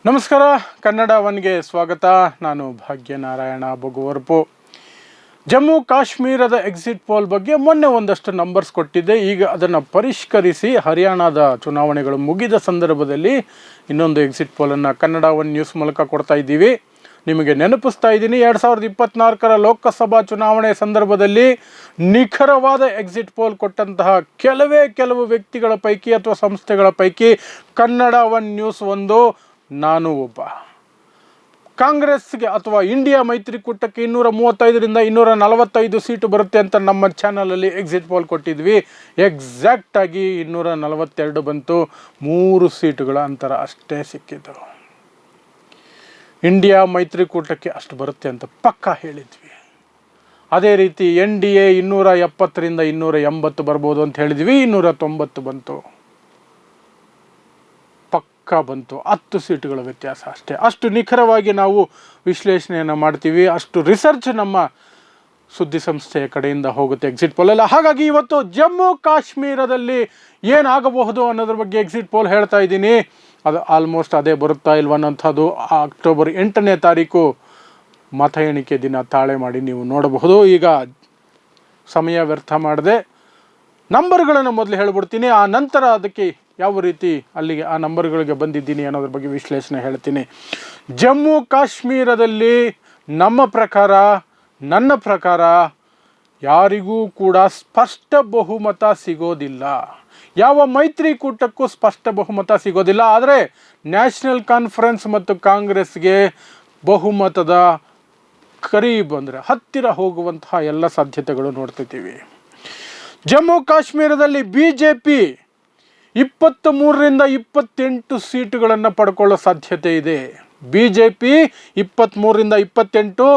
ನಮಸ್ಕಾರ, ಕನ್ನಡ ಒನ್ಗೆ ಸ್ವಾಗತ. ನಾನು ಭಾಗ್ಯನಾರಾಯಣ ಬೊಗುವರ್ಪು. ಜಮ್ಮು ಕಾಶ್ಮೀರದ ಎಕ್ಸಿಟ್ ಪೋಲ್ ಬಗ್ಗೆ ಮೊನ್ನೆ ಒಂದಷ್ಟು ನಂಬರ್ಸ್ ಕೊಟ್ಟಿದ್ದೆ. ಈಗ ಅದನ್ನು ಪರಿಷ್ಕರಿಸಿ ಹರಿಯಾಣದ ಚುನಾವಣೆಗಳು ಮುಗಿದ ಸಂದರ್ಭದಲ್ಲಿ ಇನ್ನೊಂದು ಎಕ್ಸಿಟ್ ಪೋಲನ್ನು ಕನ್ನಡ ಒನ್ ನ್ಯೂಸ್ ಮೂಲಕ ಕೊಡ್ತಾ ಇದ್ದೀವಿ. ನಿಮಗೆ ನೆನಪಿಸ್ತಾ ಇದ್ದೀನಿ, 2024 ಲೋಕಸಭಾ ಚುನಾವಣೆ ಸಂದರ್ಭದಲ್ಲಿ ನಿಖರವಾದ ಎಕ್ಸಿಟ್ ಪೋಲ್ ಕೊಟ್ಟಂತಹ ಕೆಲವು ವ್ಯಕ್ತಿಗಳ ಪೈಕಿ ಅಥವಾ ಸಂಸ್ಥೆಗಳ ಪೈಕಿ ಕನ್ನಡ ಒನ್ ನ್ಯೂಸ್ ಒಂದು. ನಾನು ಒಬ್ಬ. ಕಾಂಗ್ರೆಸ್ಗೆ ಅಥವಾ ಇಂಡಿಯಾ ಮೈತ್ರಿಕೂಟಕ್ಕೆ 235ರಿಂದ 245 ಸೀಟು ಬರುತ್ತೆ ಅಂತ ನಮ್ಮ ಚಾನಲಲ್ಲಿ ಎಕ್ಸಿಟ್ ಪೋಲ್ ಕೊಟ್ಟಿದ್ವಿ. ಎಕ್ಸಾಕ್ಟಾಗಿ 242 ಬಂತು. 3 ಸೀಟುಗಳ ಅಂತರ ಅಷ್ಟೇ ಸಿಕ್ಕಿದ್ದು. ಇಂಡಿಯಾ ಮೈತ್ರಿಕೂಟಕ್ಕೆ ಅಷ್ಟು ಬರುತ್ತೆ ಅಂತ ಪಕ್ಕಾ ಹೇಳಿದ್ವಿ. ಅದೇ ರೀತಿ NDA 270ರಿಂದ 280 ಬರ್ಬೋದು ಅಂತ ಹೇಳಿದ್ವಿ. 290 ಬಂತು, ಬಂತು. 10 ಸೀಟುಗಳ ವ್ಯತ್ಯಾಸ ಅಷ್ಟೇ. ಅಷ್ಟು ನಿಖರವಾಗಿ ನಾವು ವಿಶ್ಲೇಷಣೆಯನ್ನು ಮಾಡ್ತೀವಿ. ಅಷ್ಟು ರಿಸರ್ಚ್ ನಮ್ಮ ಸುದ್ದಿ ಸಂಸ್ಥೆಯ ಕಡೆಯಿಂದ ಹೋಗುತ್ತೆ ಎಕ್ಸಿಟ್ ಪೋಲ್ ಎಲ್ಲ. ಹಾಗಾಗಿ ಇವತ್ತು ಜಮ್ಮು ಕಾಶ್ಮೀರದಲ್ಲಿ ಏನಾಗಬಹುದು ಅನ್ನೋದ್ರ ಬಗ್ಗೆ ಎಕ್ಸಿಟ್ ಪೋಲ್ ಹೇಳ್ತಾ ಇದ್ದೀನಿ. ಅದು ಆಲ್ಮೋಸ್ಟ್ ಅದೇ ಬರುತ್ತಾ ಇಲ್ವ ಅನ್ನೋಂಥದ್ದು ಅಕ್ಟೋಬರ್ 8ನೇ ತಾರೀಕು ಮತ ಎಣಿಕೆ ದಿನ ತಾಳೆ ಮಾಡಿ ನೀವು ನೋಡಬಹುದು. ಈಗ ಸಮಯ ವ್ಯರ್ಥ ಮಾಡದೆ ನಂಬರ್ಗಳನ್ನು ಮೊದಲು ಹೇಳ್ಬಿಡ್ತೀನಿ. ಆ ನಂತರ ಅದಕ್ಕೆ ಯಾವ ರೀತಿ ಅಲ್ಲಿಗೆ ಆ ನಂಬರ್ಗಳಿಗೆ ಬಂದಿದ್ದೀನಿ ಅನ್ನೋದ್ರ ಬಗ್ಗೆ ವಿಶ್ಲೇಷಣೆ ಹೇಳ್ತೀನಿ. ಜಮ್ಮು ಕಾಶ್ಮೀರದಲ್ಲಿ ನನ್ನ ಪ್ರಕಾರ ಯಾರಿಗೂ ಕೂಡ ಸ್ಪಷ್ಟ ಬಹುಮತ ಸಿಗೋದಿಲ್ಲ. ಯಾವ ಮೈತ್ರಿಕೂಟಕ್ಕೂ ಸ್ಪಷ್ಟ ಬಹುಮತ ಸಿಗೋದಿಲ್ಲ. ಆದರೆ ನ್ಯಾಷನಲ್ ಕಾನ್ಫರೆನ್ಸ್ ಮತ್ತು ಕಾಂಗ್ರೆಸ್ಗೆ ಬಹುಮತದ ಅಂದರೆ ಹತ್ತಿರ ಹೋಗುವಂತಹ ಎಲ್ಲ ಸಾಧ್ಯತೆಗಳು ನೋಡ್ತಿದ್ದೀವಿ. ಜಮ್ಮು ಕಾಶ್ಮೀರದಲ್ಲಿ BJP 23ರಿಂದ 28 ಸೀಟುಗಳನ್ನು ಪಡ್ಕೊಳ್ಳೋ ಸಾಧ್ಯತೆ ಇದೆ. BJP 23ರಿಂದ 28,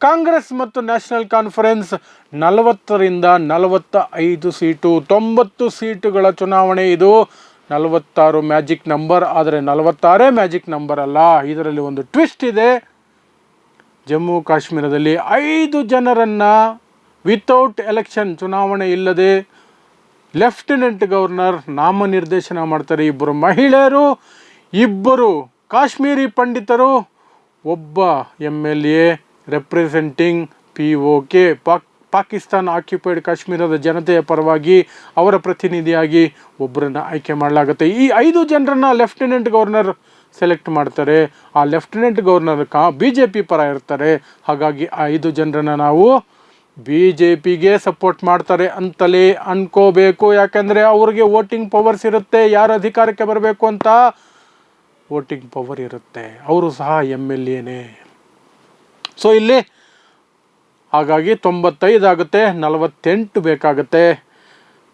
ಕಾಂಗ್ರೆಸ್ ಮತ್ತು ನ್ಯಾಷನಲ್ ಕಾನ್ಫರೆನ್ಸ್ 40ರಿಂದ 45 ಸೀಟು. 90 ಸೀಟುಗಳ ಚುನಾವಣೆ ಇದು. 46 ಮ್ಯಾಜಿಕ್ ನಂಬರ್. ಆದರೆ 46 ಮ್ಯಾಜಿಕ್ ನಂಬರ್ ಅಲ್ಲ, ಇದರಲ್ಲಿ ಒಂದು ಟ್ವಿಸ್ಟ್ ಇದೆ. ಜಮ್ಮು ಕಾಶ್ಮೀರದಲ್ಲಿ 5 ಜನರನ್ನು ವಿತೌಟ್ ಎಲೆಕ್ಷನ್, ಚುನಾವಣೆ ಇಲ್ಲದೆ ಲೆಫ್ಟಿನೆಂಟ್ ಗವರ್ನರ್ ನಾಮನಿರ್ದೇಶನ ಮಾಡ್ತಾರೆ. 2 ಮಹಿಳೆಯರು, 2 ಕಾಶ್ಮೀರಿ ಪಂಡಿತರು, ಒಬ್ಬ MLA representing POK, Pakistan occupied ಕಾಶ್ಮೀರದ ಜನತೆಯ ಪರವಾಗಿ ಅವರ ಪ್ರತಿನಿಧಿಯಾಗಿ ಒಬ್ಬರನ್ನು ಆಯ್ಕೆ ಮಾಡಲಾಗುತ್ತೆ. ಈ 5 ಜನರನ್ನು ಲೆಫ್ಟಿನೆಂಟ್ ಗವರ್ನರ್ ಸೆಲೆಕ್ಟ್ ಮಾಡ್ತಾರೆ. ಆ ಲೆಫ್ಟಿನೆಂಟ್ ಗವರ್ನರ್ BJP ಪರ ಇರ್ತಾರೆ. ಹಾಗಾಗಿ 5 ಜನರನ್ನು ನಾವು BJPಗೆ ಸಪೋರ್ಟ್ ಮಾಡ್ತಾರೆ ಅಂತಲೇ ಅನ್ಕೋಬೇಕು. ಯಾಕೆಂದರೆ ಅವ್ರಿಗೆ ವೋಟಿಂಗ್ ಪವರ್ಸ್ ಇರುತ್ತೆ. ಯಾರು ಅಧಿಕಾರಕ್ಕೆ ಬರಬೇಕು ಅಂತ ವೋಟಿಂಗ್ ಪವರ್ ಇರುತ್ತೆ. ಅವರು ಸಹ MLAನೇ. ಸೊ ಇಲ್ಲಿ ಹಾಗಾಗಿ 95 ಆಗುತ್ತೆ, 48 ಬೇಕಾಗುತ್ತೆ.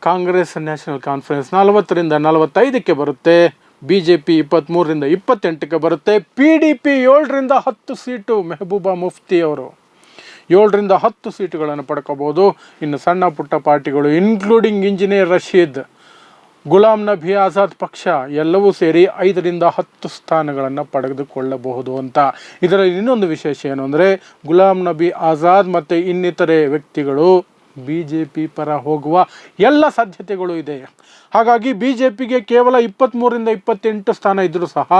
ಕಾಂಗ್ರೆಸ್ ನ್ಯಾಷನಲ್ ಕಾನ್ಫರೆನ್ಸ್ 40ರಿಂದ 45ಕ್ಕೆ ಬರುತ್ತೆ. BJP 23ರಿಂದ 28ಕ್ಕೆ ಬರುತ್ತೆ. PDP 7ರಿಂದ 10 ಸೀಟು. ಮೆಹಬೂಬಾ ಮುಫ್ತಿ ಅವರು 7ರಿಂದ 10 ಸೀಟುಗಳನ್ನು ಪಡ್ಕೋಬೋದು. ಇನ್ನು ಸಣ್ಣ ಪುಟ್ಟ ಪಾರ್ಟಿಗಳು ಇನ್ಕ್ಲೂಡಿಂಗ್ ಇಂಜಿನಿಯರ್ ರಶೀದ್, ಗುಲಾಮ್ ನಬಿ ಆಜಾದ್ ಪಕ್ಷ ಎಲ್ಲವೂ ಸೇರಿ 5ರಿಂದ 10 ಸ್ಥಾನಗಳನ್ನು ಪಡೆದುಕೊಳ್ಳಬಹುದು ಅಂತ. ಇದರಲ್ಲಿ ಇನ್ನೊಂದು ವಿಶೇಷ ಏನು ಅಂದರೆ, ಗುಲಾಮ್ ನಬಿ ಆಜಾದ್ ಮತ್ತು ಇನ್ನಿತರೆ ವ್ಯಕ್ತಿಗಳು BJP ಪರ ಹೋಗುವ ಎಲ್ಲ ಸಾಧ್ಯತೆಗಳು ಇದೆ. ಹಾಗಾಗಿ BJPಗೆ ಕೇವಲ 23ರಿಂದ 28 ಸ್ಥಾನ ಇದ್ದರೂ ಸಹ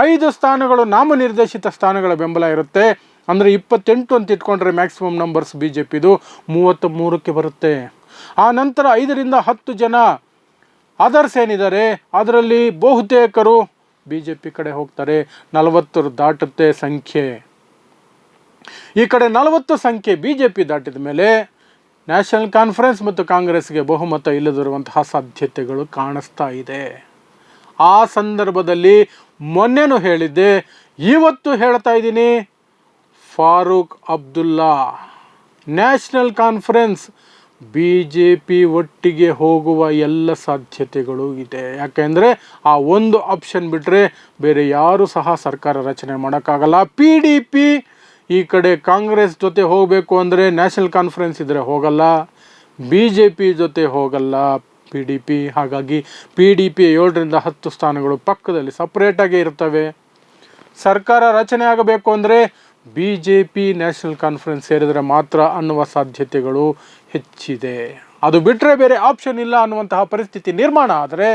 5 ಸ್ಥಾನಗಳು ನಾಮನಿರ್ದೇಶಿತ ಸ್ಥಾನಗಳ ಬೆಂಬಲ ಇರುತ್ತೆ. ಅಂದರೆ 28 ಅಂತ ಇಟ್ಕೊಂಡ್ರೆ ಮ್ಯಾಕ್ಸಿಮಮ್ ನಂಬರ್ಸ್ BJPದು 33ಕ್ಕೆ ಬರುತ್ತೆ. ಆ ನಂತರ 5ರಿಂದ 10 ಜನ ಅದರ್ಸ್ ಏನಿದ್ದಾರೆ ಅದರಲ್ಲಿ ಬಹುತೇಕರು BJP ಕಡೆ ಹೋಗ್ತಾರೆ. 40 ದಾಟುತ್ತೆ ಸಂಖ್ಯೆ. ಈ ಕಡೆ 40 ಸಂಖ್ಯೆ BJP ದಾಟಿದ ಮೇಲೆ ನ್ಯಾಷನಲ್ ಕಾನ್ಫರೆನ್ಸ್ ಮತ್ತು ಕಾಂಗ್ರೆಸ್ಗೆ ಬಹುಮತ ಇಲ್ಲದಿರುವಂತಹ ಸಾಧ್ಯತೆಗಳು ಕಾಣಿಸ್ತಾ ಇದೆ. ಆ ಸಂದರ್ಭದಲ್ಲಿ ಮೊನ್ನೆನೂ ಹೇಳಿದ್ದೆ, ಇವತ್ತು ಹೇಳ್ತಾ ಇದ್ದೀನಿ, ಫಾರೂಕ್ ಅಬ್ದುಲ್ಲಾ ನ್ಯಾಷನಲ್ ಕಾನ್ಫರೆನ್ಸ್ BJP ಒಟ್ಟಿಗೆ ಹೋಗುವ ಎಲ್ಲ ಸಾಧ್ಯತೆಗಳು ಇದೆ. ಯಾಕೆಂದರೆ ಆ ಒಂದು ಆಪ್ಷನ್ ಬಿಟ್ಟರೆ ಬೇರೆ ಯಾರೂ ಸಹ ಸರ್ಕಾರ ರಚನೆ ಮಾಡೋಕ್ಕಾಗಲ್ಲ. PDP ಈ ಕಡೆ ಕಾಂಗ್ರೆಸ್ ಜೊತೆ ಹೋಗಬೇಕು ಅಂದರೆ ನ್ಯಾಷನಲ್ ಕಾನ್ಫರೆನ್ಸ್ ಇದ್ದರೆ ಹೋಗಲ್ಲ, BJP ಜೊತೆ ಹೋಗಲ್ಲ PDP. ಹಾಗಾಗಿ PDP 7ರಿಂದ 10 ಸ್ಥಾನಗಳು ಪಕ್ಕದಲ್ಲಿ ಸಪ್ರೇಟಾಗೇ ಇರ್ತವೆ. ಸರ್ಕಾರ ರಚನೆ ಆಗಬೇಕು ಅಂದರೆ BJP ನ್ಯಾಷನಲ್ ಕಾನ್ಫರೆನ್ಸ್ ಸೇರಿದರೆ ಮಾತ್ರ ಅನ್ನುವ ಸಾಧ್ಯತೆಗಳು ಹೆಚ್ಚಿದೆ. ಅದು ಬಿಟ್ಟರೆ ಬೇರೆ ಆಪ್ಷನ್ ಇಲ್ಲ ಅನ್ನುವಂತಹ ಪರಿಸ್ಥಿತಿ ನಿರ್ಮಾಣ ಆದರೆ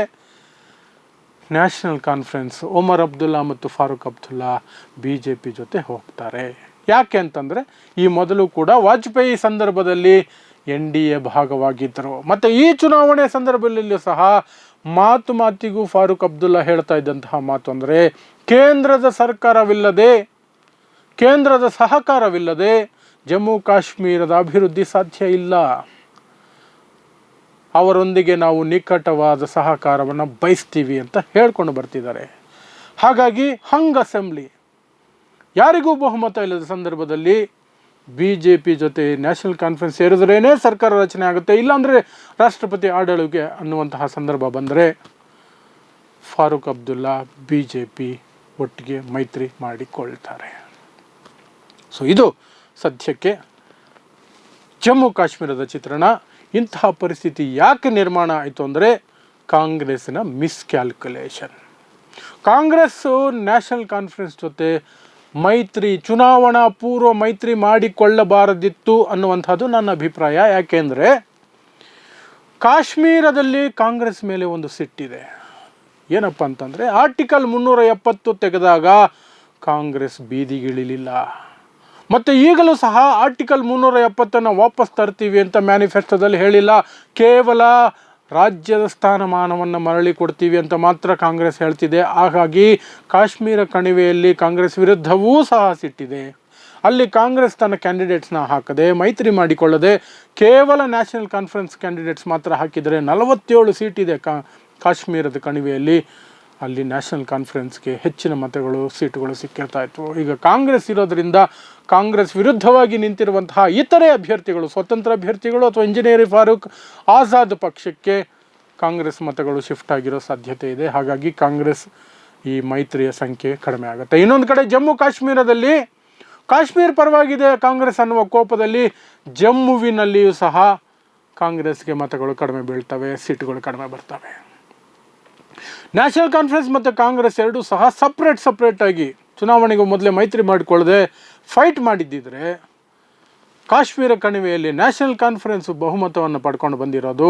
ನ್ಯಾಷನಲ್ ಕಾನ್ಫರೆನ್ಸ್ ಒಮರ್ ಅಬ್ದುಲ್ಲಾ ಮತ್ತು ಫಾರೂಕ್ ಅಬ್ದುಲ್ಲಾ BJP ಜೊತೆ ಹೋಗ್ತಾರೆ. ಯಾಕೆ ಅಂತಂದರೆ ಈ ಮೊದಲು ಕೂಡ ವಾಜಪೇಯಿ ಸಂದರ್ಭದಲ್ಲಿ NDA ಭಾಗವಾಗಿದ್ದರು. ಮತ್ತು ಈ ಚುನಾವಣೆ ಸಂದರ್ಭದಲ್ಲಿಯೂ ಸಹ ಮಾತಿಗೂ ಫಾರೂಕ್ ಅಬ್ದುಲ್ಲಾ ಹೇಳ್ತಾ ಇದ್ದಂತಹ ಮಾತು ಅಂದರೆ ಕೇಂದ್ರದ ಸರ್ಕಾರವಿಲ್ಲದೆ, ಕೇಂದ್ರದ ಸಹಕಾರವಿಲ್ಲದೆ ಜಮ್ಮು ಕಾಶ್ಮೀರದ ಅಭಿವೃದ್ಧಿ ಸಾಧ್ಯ ಇಲ್ಲ. ಅವರೊಂದಿಗೆ ನಾವು ನಿಕಟವಾದ ಸಹಕಾರವನ್ನು ಬಯಸ್ತೀವಿ ಅಂತ ಹೇಳ್ಕೊಂಡು ಬರ್ತಿದ್ದಾರೆ. ಹಾಗಾಗಿ ಹಂಗ್ ಅಸೆಂಬ್ಲಿ ಯಾರಿಗೂ ಬಹುಮತ ಇಲ್ಲದ ಸಂದರ್ಭದಲ್ಲಿ BJP ಜೊತೆ ನ್ಯಾಷನಲ್ ಕಾನ್ಫರೆನ್ಸ್ ಸೇರಿದ್ರೇ ಸರ್ಕಾರ ರಚನೆ ಆಗುತ್ತೆ, ಇಲ್ಲಾಂದರೆ ರಾಷ್ಟ್ರಪತಿ ಆಡಳಿಕೆ ಅನ್ನುವಂತಹ ಸಂದರ್ಭ ಬಂದರೆ ಫಾರೂಕ್ ಅಬ್ದುಲ್ಲಾ BJP ಒಟ್ಟಿಗೆ ಮೈತ್ರಿ ಮಾಡಿಕೊಳ್ತಾರೆ. ಸೊ ಇದು ಸದ್ಯಕ್ಕೆ ಜಮ್ಮು ಕಾಶ್ಮೀರದ ಚಿತ್ರಣ. ಇಂತಹ ಪರಿಸ್ಥಿತಿ ಯಾಕೆ ನಿರ್ಮಾಣ ಆಯಿತು ಅಂದರೆ ಕಾಂಗ್ರೆಸ್ಸಿನ ಮಿಸ್ಕ್ಯಾಲ್ಕುಲೇಷನ್. ಕಾಂಗ್ರೆಸ್ಸು ನ್ಯಾಷನಲ್ ಕಾನ್ಫರೆನ್ಸ್ ಜೊತೆ ಮೈತ್ರಿ, ಚುನಾವಣಾ ಪೂರ್ವ ಮೈತ್ರಿ ಮಾಡಿಕೊಳ್ಳಬಾರದಿತ್ತು ಅನ್ನುವಂಥದ್ದು ನನ್ನ ಅಭಿಪ್ರಾಯ. ಯಾಕೆಂದರೆ ಕಾಶ್ಮೀರದಲ್ಲಿ ಕಾಂಗ್ರೆಸ್ ಮೇಲೆ ಒಂದು ಸಿಟ್ಟಿದೆ. ಏನಪ್ಪ ಅಂತಂದರೆ ಆರ್ಟಿಕಲ್ 370 ತೆಗೆದಾಗ ಕಾಂಗ್ರೆಸ್ ಬೀದಿಗಿಳಿಲಿಲ್ಲ. ಮತ್ತು ಈಗಲೂ ಸಹ ಆರ್ಟಿಕಲ್ 370 ವಾಪಸ್ ತರ್ತೀವಿ ಅಂತ ಮ್ಯಾನಿಫೆಸ್ಟೋದಲ್ಲಿ ಹೇಳಿಲ್ಲ. ಕೇವಲ ರಾಜ್ಯದ ಸ್ಥಾನಮಾನವನ್ನು ಮರಳಿ ಕೊಡ್ತೀವಿ ಅಂತ ಮಾತ್ರ ಕಾಂಗ್ರೆಸ್ ಹೇಳ್ತಿದೆ. ಹಾಗಾಗಿ ಕಾಶ್ಮೀರ ಕಣಿವೆಯಲ್ಲಿ ಕಾಂಗ್ರೆಸ್ ವಿರುದ್ಧವೂ ಸಹ ಸಿಟ್ಟಿದೆ. ಅಲ್ಲಿ ಕಾಂಗ್ರೆಸ್ ತನ್ನ ಕ್ಯಾಂಡಿಡೇಟ್ಸ್ನ ಹಾಕದೆ, ಮೈತ್ರಿ ಮಾಡಿಕೊಳ್ಳದೆ ಕೇವಲ ನ್ಯಾಷನಲ್ ಕಾನ್ಫರೆನ್ಸ್ ಕ್ಯಾಂಡಿಡೇಟ್ಸ್ ಮಾತ್ರ ಹಾಕಿದರೆ 47 ಸೀಟಿದೆ ಕಾಶ್ಮೀರದ ಕಣಿವೆಯಲ್ಲಿ. ಅಲ್ಲಿ ನ್ಯಾಷನಲ್ ಕಾನ್ಫರೆನ್ಸ್ಗೆ ಹೆಚ್ಚಿನ ಮತಗಳು, ಸೀಟುಗಳು ಸಿಕ್ಕಿರ್ತಾ ಇತ್ತು. ಈಗ ಕಾಂಗ್ರೆಸ್ ಇರೋದರಿಂದ ಕಾಂಗ್ರೆಸ್ ವಿರುದ್ಧವಾಗಿ ನಿಂತಿರುವಂತಹ ಇತರೆ ಅಭ್ಯರ್ಥಿಗಳು, ಸ್ವತಂತ್ರ ಅಭ್ಯರ್ಥಿಗಳು ಅಥವಾ ಇಂಜಿನಿಯರ್ ಫಾರೂಕ್ ಆಜಾದ್ ಪಕ್ಷಕ್ಕೆ ಕಾಂಗ್ರೆಸ್ ಮತಗಳು ಶಿಫ್ಟ್ ಆಗಿರೋ ಸಾಧ್ಯತೆ ಇದೆ. ಹಾಗಾಗಿ ಕಾಂಗ್ರೆಸ್ ಈ ಮೈತ್ರಿಯ ಸಂಖ್ಯೆ ಕಡಿಮೆ ಆಗುತ್ತೆ. ಇನ್ನೊಂದು ಕಡೆ ಜಮ್ಮು ಕಾಶ್ಮೀರದಲ್ಲಿ ಕಾಶ್ಮೀರ ಪರವಾಗಿದೆ ಕಾಂಗ್ರೆಸ್ ಅನ್ನುವ ಕೋಪದಲ್ಲಿ ಜಮ್ಮುವಿನಲ್ಲಿಯೂ ಸಹ ಕಾಂಗ್ರೆಸ್ಗೆ ಮತಗಳು ಕಡಿಮೆ ಬೀಳ್ತವೆ, ಸೀಟುಗಳು ಕಡಿಮೆ ಬರ್ತವೆ. ನ್ಯಾಷನಲ್ ಕಾನ್ಫರೆನ್ಸ್ ಮತ್ತು ಕಾಂಗ್ರೆಸ್ ಎರಡೂ ಸಹ ಸಪ್ರೇಟಾಗಿ ಚುನಾವಣೆಗೂ ಮೊದಲೇ ಮೈತ್ರಿ ಮಾಡಿಕೊಳ್ಳದೆ ಫೈಟ್ ಮಾಡಿದ್ದಿದ್ರೆ ಕಾಶ್ಮೀರ ಕಣಿವೆಯಲ್ಲಿ ನ್ಯಾಷನಲ್ ಕಾನ್ಫರೆನ್ಸ್ ಬಹುಮತವನ್ನು ಪಡ್ಕೊಂಡು ಬಂದಿರೋದು.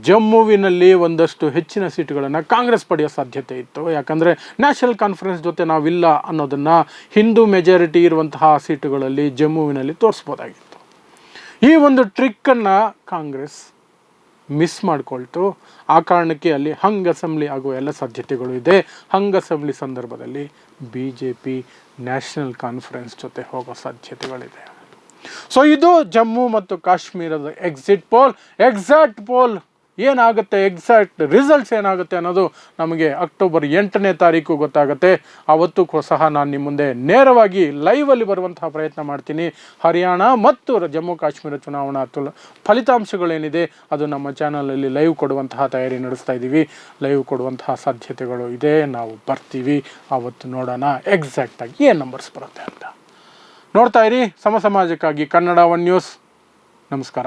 ಜಮ್ಮುವಿನಲ್ಲಿ ಒಂದಷ್ಟು ಹೆಚ್ಚಿನ ಸೀಟುಗಳನ್ನು ಕಾಂಗ್ರೆಸ್ ಪಡೆಯೋ ಸಾಧ್ಯತೆ ಇತ್ತು. ಯಾಕಂದರೆ ನ್ಯಾಷನಲ್ ಕಾನ್ಫರೆನ್ಸ್ ಜೊತೆ ನಾವಿಲ್ಲ ಅನ್ನೋದನ್ನು ಹಿಂದೂ ಮೆಜಾರಿಟಿ ಇರುವಂತಹ ಸೀಟುಗಳಲ್ಲಿ ಜಮ್ಮುವಿನಲ್ಲಿ ತೋರಿಸ್ಬೋದಾಗಿತ್ತು. ಈ ಒಂದು ಟ್ರಿಕ್ಕನ್ನು ಕಾಂಗ್ರೆಸ್ ಮಿಸ್ ಮಾಡಿಕೊಳ್ತು. ಆ ಕಾರಣಕ್ಕೆ ಅಲ್ಲಿ ಹಂಗ್ ಅಸೆಂಬ್ಲಿ ಆಗುವ ಎಲ್ಲ ಸಾಧ್ಯತೆಗಳು ಇದೆ. ಹಂಗ್ ಅಸೆಂಬ್ಲಿ ಸಂದರ್ಭದಲ್ಲಿ BJP ನ್ಯಾಷನಲ್ ಕಾನ್ಫರೆನ್ಸ್ ಜೊತೆ ಹೋಗೋ ಸಾಧ್ಯತೆಗಳಿದೆ. ಸೊ ಇದು ಜಮ್ಮು ಮತ್ತು ಕಾಶ್ಮೀರದ ಎಕ್ಸಾಕ್ಟ್ ಪೋಲ್ ಏನಾಗುತ್ತೆ, ಎಕ್ಸಾಕ್ಟ್ ರಿಸಲ್ಟ್ಸ್ ಏನಾಗುತ್ತೆ ಅನ್ನೋದು ನಮಗೆ ಅಕ್ಟೋಬರ್ 8ನೇ ತಾರೀಕು ಗೊತ್ತಾಗುತ್ತೆ. ಆವತ್ತೂ ಸಹ ನಾನು ನಿಮ್ಮ ಮುಂದೆ ನೇರವಾಗಿ ಲೈವಲ್ಲಿ ಬರುವಂತಹ ಪ್ರಯತ್ನ ಮಾಡ್ತೀನಿ. ಹರಿಯಾಣ ಮತ್ತು ಜಮ್ಮು ಕಾಶ್ಮೀರ ಚುನಾವಣಾ ಫಲಿತಾಂಶಗಳೇನಿದೆ ಅದು ನಮ್ಮ ಚಾನಲಲ್ಲಿ ಲೈವ್ ಕೊಡುವಂತಹ ತಯಾರಿ ನಡೆಸ್ತಾ ಇದ್ದೀವಿ. ಲೈವ್ ಕೊಡುವಂತಹ ಸಾಧ್ಯತೆಗಳು ಇದೆ. ನಾವು ಬರ್ತೀವಿ, ಆವತ್ತು ನೋಡೋಣ ಎಕ್ಸಾಕ್ಟಾಗಿ ಏನು ನಂಬರ್ಸ್ ಬರುತ್ತೆ ಅಂತ. ನೋಡ್ತಾ ಇರಿ ಸಮಾಜಕ್ಕಾಗಿ ಕನ್ನಡ 1 ನ್ಯೂಸ್. ನಮಸ್ಕಾರ.